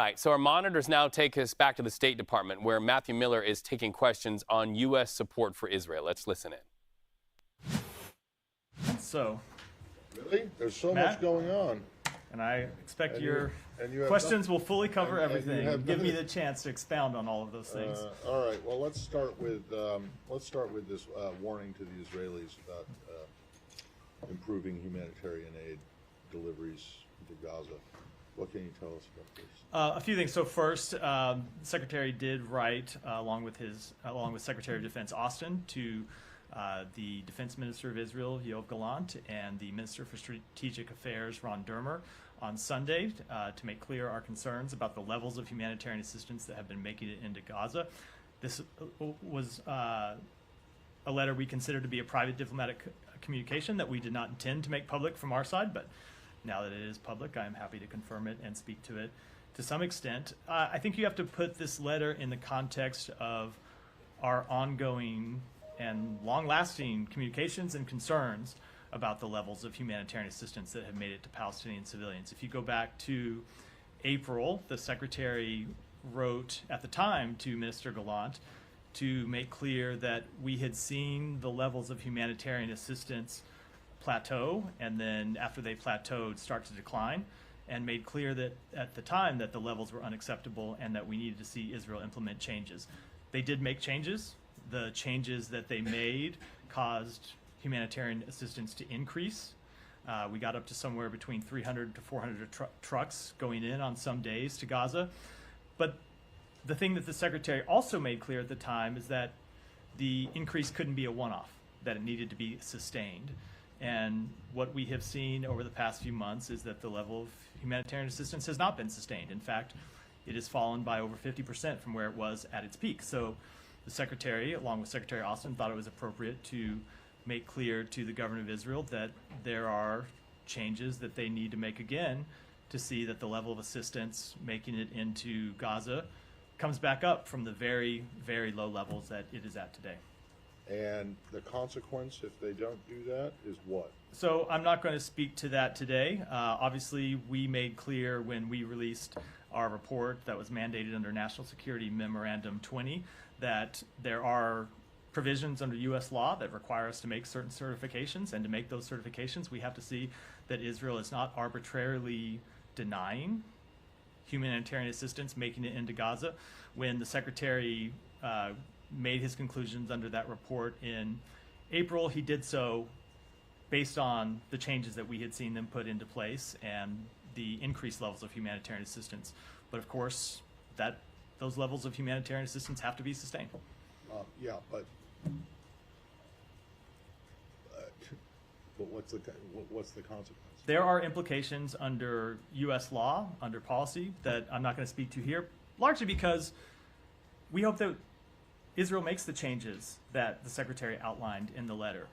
right, so our monitors now take us back to the State Department, where Matthew Miller is taking questions on U.S. support for Israel. Let's listen in. So, really? There's so Matt? much going on. And I expect And your you have questions will fully cover and you everything. have Give me nothing- the chance to expound on all of those things. All right. Well, let's start with this warning to the Israelis about improving humanitarian aid deliveries to Gaza. What can you tell us about this? A few things. So first, the Secretary did write, along with Secretary of Defense Austin, to the Defense Minister of Israel, Yoav Gallant, and the Minister for Strategic Affairs, Ron Dermer, on Sunday to make clear our concerns about the levels of humanitarian assistance that have been making it into Gaza. This was a letter we consider to be a private diplomatic communication that we did not intend to make public from our side, but now that it is public, I am happy to confirm it and speak to it to some extent. I think you have to put this letter in the context of our ongoing and long-lasting communications and concerns about the levels of humanitarian assistance that have made it to Palestinian civilians. If you go back to April, the Secretary wrote at the time to Minister Gallant to make clear that we had seen the levels of humanitarian assistance plateau, and then after they plateaued, start to decline, and made clear that at the time that the levels were unacceptable and that we needed to see Israel implement changes. They did make changes. The changes that they made caused humanitarian assistance to increase. We got up to somewhere between 300 to 400 trucks going in on some days to Gaza. But the thing that the Secretary also made clear at the time is that the increase couldn't be a one-off, that it needed to be sustained. And what we have seen over the past few months is that the level of humanitarian assistance has not been sustained. In fact, it has fallen by over 50% from where it was at its peak. So the Secretary, along with Secretary Austin, thought it was appropriate to make clear to the government of Israel that there are changes that they need to make again to see that the level of assistance making it into Gaza comes back up from the very, very low levels that it is at today. And the consequence, if they don't do that, is what? So I'm not going to speak to that today. Obviously, we made clear when we released our report that was mandated under National Security Memorandum 20 that there are provisions under U.S. law that require us to make certain certifications, and to make those certifications, we have to see that Israel is not arbitrarily denying humanitarian assistance making it into Gaza. When the Secretary made his conclusions under that report in April, he did so based on the changes that we had seen them put into place and the increased levels of humanitarian assistance. But of course, those levels of humanitarian assistance have to be sustained. Yeah, but what's the consequence? There are implications under U.S. law, under policy, that I'm not going to speak to here, largely because we hope that Israel makes the changes that the Secretary outlined in the letter.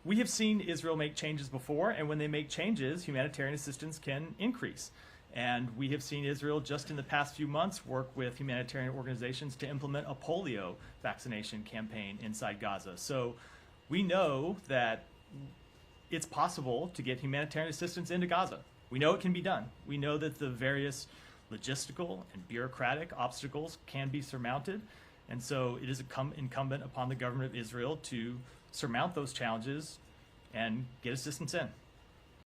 We have seen Israel make changes before, and when they make changes, humanitarian assistance can increase. And we have seen Israel just in the past few months work with humanitarian organizations to implement a polio vaccination campaign inside Gaza. So we know that it's possible to get humanitarian assistance into Gaza. We know it can be done. We know that the various logistical and bureaucratic obstacles can be surmounted. And so it is incumbent upon the government of Israel to surmount those challenges and get assistance in.